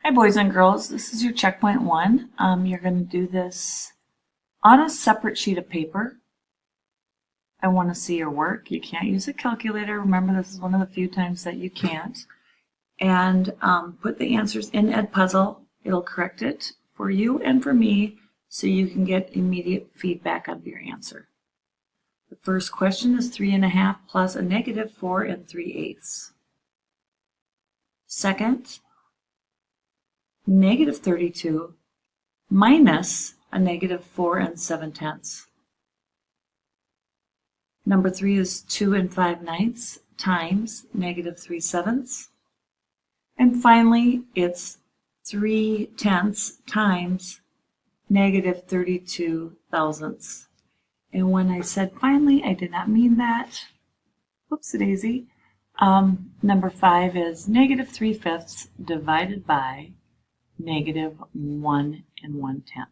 Hi boys and girls, this is your checkpoint 1. You're going to do this on a separate sheet of paper. I want to see your work. You can't use a calculator. Remember, this is one of the few times that you can't. And put the answers in Edpuzzle. It'll correct it for you and for me so you can get immediate feedback of your answer. The first question is 3.5 plus a negative 4 3/8. Second, negative 32 minus a negative 4 7/10. Number 3 is 2 5/9 times negative 3/7. And finally, it's 3/10 times negative 32 thousandths. And when I said finally, I did not mean that. Whoops-a-daisy. Number 5 is negative 3/5 divided by negative 1 1/10.